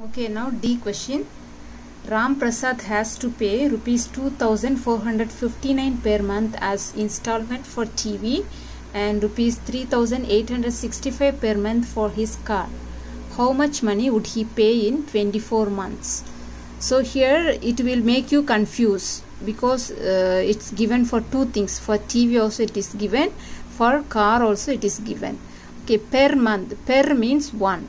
Okay, now D question. Ram Prasad has to pay rupees 2459 per month as installment for TV and rupees 3865 per month for his car. How much money would he pay in 24 months? So here it will make you confused because it's given for two things. For TV also it is given, for car also it is given. Okay, per month. Per means one.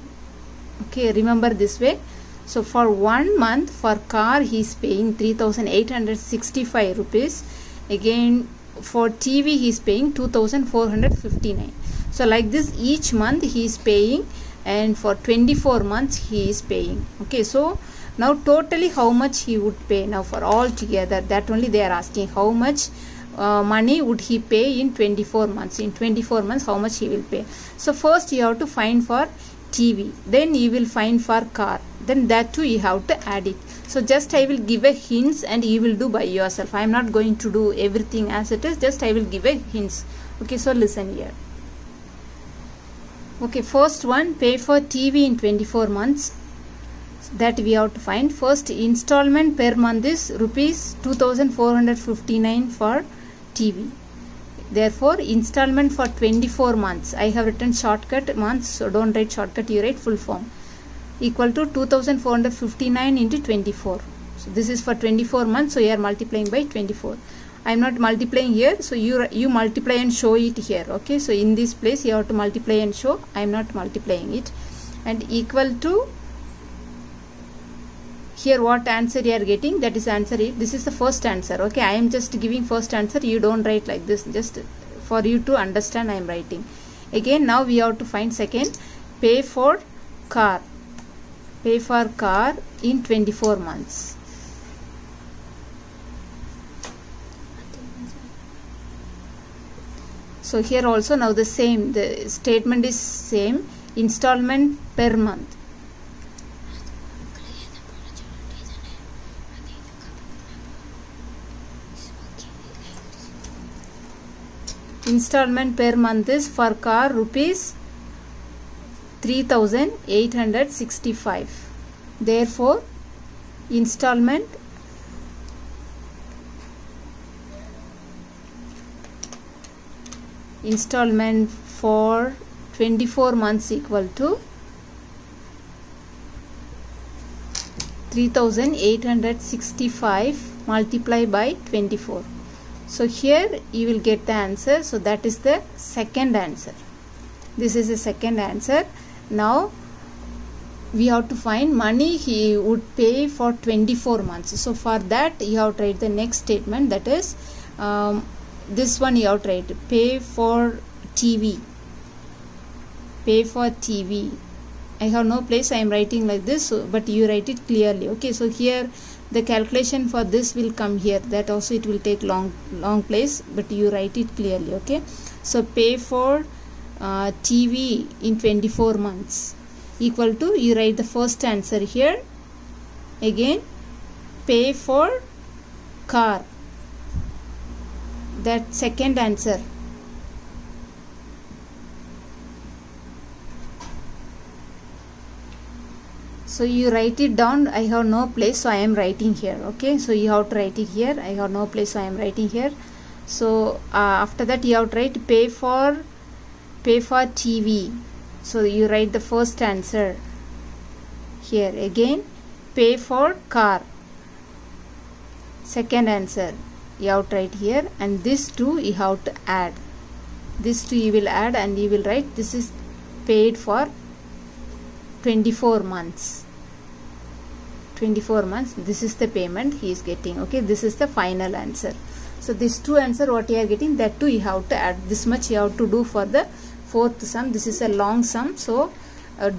Okay, remember this way. So for 1 month for car he is paying 3865 rupees. Again for TV he is paying 2459. So like this each month he is paying, and for 24 months he is paying. Okay, so now totally how much he would pay. Now for all together, that only they are asking how much money would he pay in 24 months. In 24 months how much he will pay. So first you have to find for TV, then you will find for car, then that too you have to add it. So just I will give a hints and you will do by yourself. I am not going to do everything as it is, just I will give a hints. Okay, so listen here. Okay, first one, pay for TV in 24 months, that we have to find. First installment per month is rupees 2459 for TV. Therefore installment for 24 months, I have written shortcut months, so don't write shortcut, you write full form, equal to 2459 into 24. So this is for 24 months, so you are multiplying by 24. I am not multiplying here, so you multiply and show it here. Okay, so in this place you have to multiply and show. I am not multiplying it. And equal to, here what answer you are getting, that is answer. This is the first answer. Okay, I am just giving first answer, you don't write like this, just for you to understand I am writing. Again now we have to find second, pay for car. Pay for car in 24 months. So here also now the same, the statement is same, installment per month. Installment per month is for car rupees 3865. Therefore installment for 24 months equal to 3865 multiplied by 24. So here you will get the answer. So that is the second answer. This is the second answer. Now we have to find money he would pay for 24 months. So for that you have to write the next statement, that is this one you have to write, pay for TV. Pay for TV. I have no place, I am writing like this, so, but you write it clearly. Okay, so here the calculation for this will come here, that also it will take long place, but you write it clearly. Okay, so pay for TV in 24 months equal to, you write the first answer here. Again pay for car, that second answer. So you write it down. I have no place, so I am writing here. Okay, so you have to write it here. I have no place, so I am writing here. So after that you have to write pay for TV. So you write the first answer here. Again pay for car, second answer you have to write here, and this two you have to add. This two you will add and you will write this is paid for 24 months. 24 months, this is the payment he is getting. Okay, this is the final answer. So these two answer what you are getting, that too you have to add. This much you have to do for the fourth sum. This is a long sum, so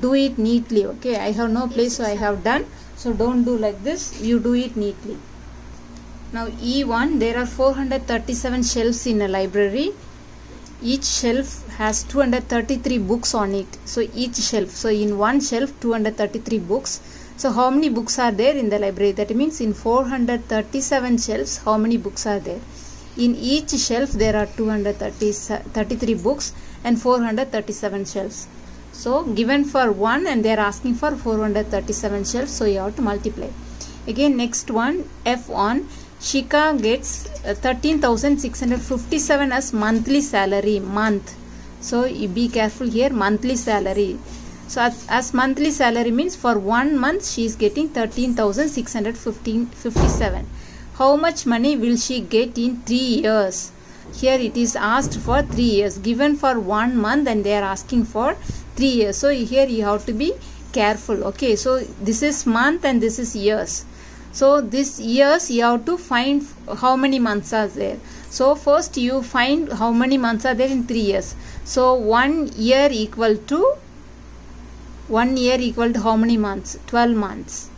do it neatly. Okay, I have no place, so I have done. So don't do like this, you do it neatly. Now E1, there are 437 shelves in a library. Each shelf has 233 books on it. So each shelf, so in one shelf 233 books. So how many books are there in the library? That means in 437 shelves how many books are there? In each shelf there are 233 books and 437 shelves. So given for 1 and they are asking for 437 shelves, so you have to multiply. Again next one, F1, Shika gets 13,657 as monthly salary, month. So you be careful here, monthly salary. So as monthly salary means for 1 month she is getting 13,657. How much money will she get in 3 years? Here it is asked for 3 years, given for 1 month and they are asking for 3 years. So here you have to be careful. Okay, so this is month and this is years. So this years you have to find how many months are there. So first you find how many months are there in 3 years. So 1 year equal to how many months? 12 months.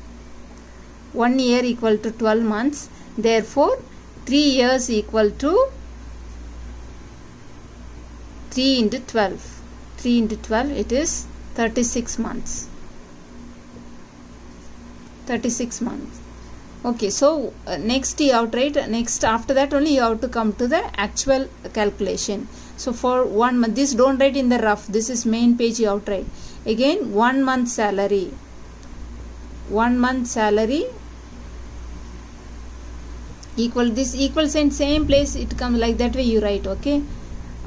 1 year equal to 12 months. Therefore 3 years equal to 3 into 12. 3 into 12, it is 36 months. 36 months. Okay, so next you have to write, next after that only you have to come to the actual calculation. So for 1 month, this don't write in the rough, this is main page you have to write. Again 1 month salary. 1 month salary equal, this equals in same place it comes like that way you write. Okay,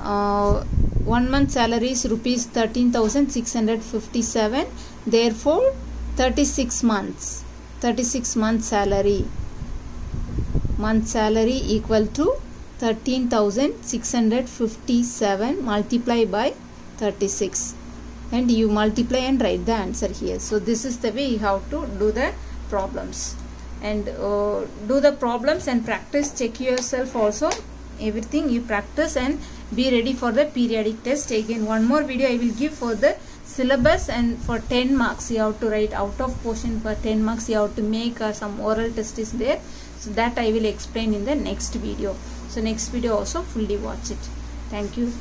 1 month salary is rupees 13,657. Therefore 36 months salary, month salary equal to 13,657 multiplied by 36, and you multiply and write the answer here. So this is the way you have to do the problems, and do the problems and practice, check yourself also, everything you practice and be ready for the periodic test. Again one more video I will give for the syllabus, and for 10 marks you have to write out of portion. For 10 marks you have to make some oral test is there, so that I will explain in the next video. So next video also fully watch it. Thank you.